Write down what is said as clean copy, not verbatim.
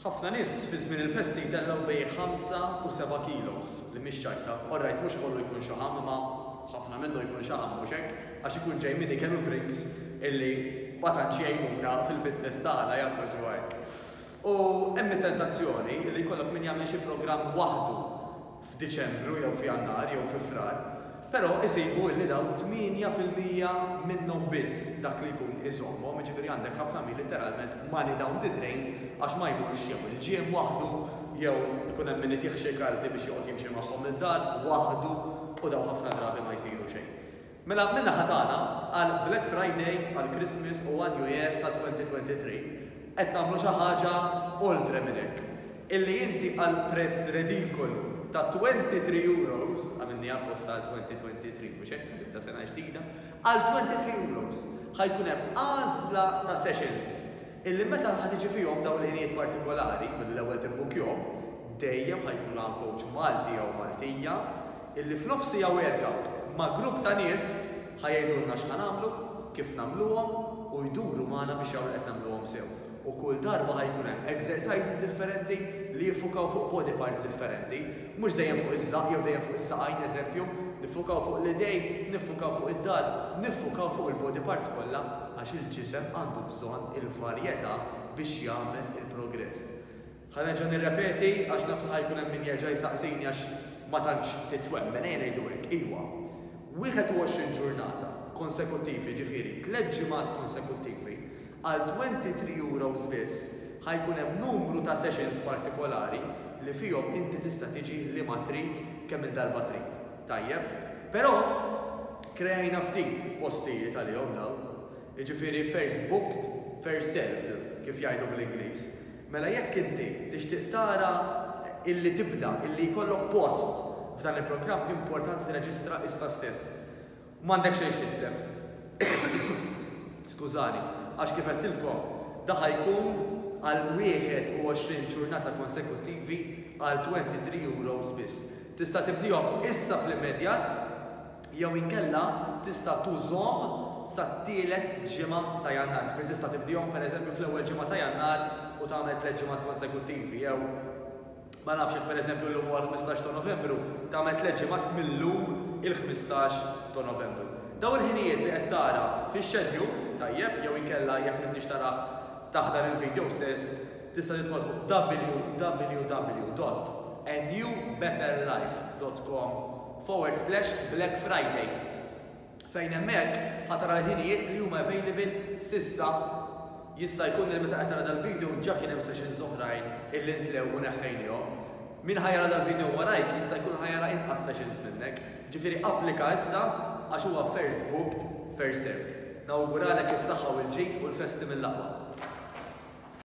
ħafna nies fi żmien il-festi jtellgħu bej 5 u 7 kilos li mhix ċajta. Orrajt mhux kollu jkun xi ħamm ma ħafna minnu jkun xi ħamm mhux hekk għax ikun ġej minn ikellu drinks illi ma tantx jgħinuna fil-fitness tagħna jagħmlu hekk. U hemm tentazzjoni li jkollok min jagħmel xi programm waħdu f'Diċembru jew f'Jannar jew fi Frar. Però isibu li daw 8% minnhom biss dak li jkun iżommhom, jiġifieri għandek ħafna min literalment money down the drain għax ma jmurx jew il-ġiem waħdu jew ikun hemm min itieħ xi karti biex joqgħod jimxi magħhom id-dar waħdu u daw ħafna drabi ma jsiru xejn. Mela min-naħa tagħna għal Black Friday, għal Christmas u għal New Year ta' 2023 qed nagħmlu xi ħaġa oltre minn hekk illi inti għal prezz redikolu ta' 23 euros, għamilni apposta għal 2023, mux hekk, tibda sena ġdida, għal 23 euros ħajkun hemm għażla ta' sessions illi meta ħatiġi fihom dawn l-ħinijiet partikolari mill-ewwel tibbukjhom, dejjem ħajkun hemm coach Malti jew Maltija illi f'nofsija workout ma' grupp ta' nies ħajdulna x'ħanamlu, kif nagħmluhom u jduru magħna biex jagħmlu qed nagħmluhom sew. U kull darba ħajkun hemm exercises differenti li jiffukaw fuq body parts differenti, mhux dejjem fuq iż-żaq jew dejjem fuq is-saqajn eżempju, niffukaw fuq l-idej, niffukaw fuq id-dar, niffukaw fuq il-body parts kollha għax il-ġisem għandu bżonn il-varjetà biex jagħmel il-progress. Ħanerġa' nirrepeti għax naf ħajkun hemm min jerġa' jsaqsini għax ma tantx titwemmen ngħidu hekk. Iwa, 21 ġurnata konsekuttivi, ġifieri 3 ġimgħat konsekuttivi għal 23 euros biss ħajkun hemm numru ta' sessions partikolari li fihom inti tista' tiġi li ma trid kemm il-darba trid. Tajjeb, però krejajna ftit postijiet għalihom dawn. Jiġifieri first booked, first served kif jgħidu bl-Ingliż. Mela jekk inti tixtieq tara illi tibda, illi jkollok post f'dan il-programm importanti tirreġistra issa stess. M'għandek xejn titlef. Skużani, għax kif qedtilkom da ħajkun għal 21 ġurnata konsekuttivi għal 23 euros biss. Tista' tibdihom issa fl-immedjat jew inkella tista' tużhom sat-tielet ġimgħa ta' Jannar. Fejn tista' tibdihom pereżempju fl-ewwel ġimgħa ta' Jannar u tagħmel 3 ġimgħat konsekuttivi jew ma nafx hekk pereżempju llum huwa l-15 ta' Novembru tagħmel 3 ġimgħat millum il-15 ta' Novembru. Daw il-ħinijiet li qed tara fix-schedule tajjeb jew inkella jekk m'intix tarah taħdar il-video stess, tista' tidħol fuq www.newbetterlife.com/Black Friday. Fejn hemmhekk ħatara l-ħinijiet li huma available sissa jista' jkun li meta qed tara dal-video ġa kien hemm sessions oħrajn illi ntlew u neħħejnihom. Min ħajjara dal-video warajk jista' jkun ħajjara inqas sessions minnek. Ġifieri applika issa għax huwa first booked, first served. Nawguralek is-saħħa u l-ġid u l-festi mill-aqwa.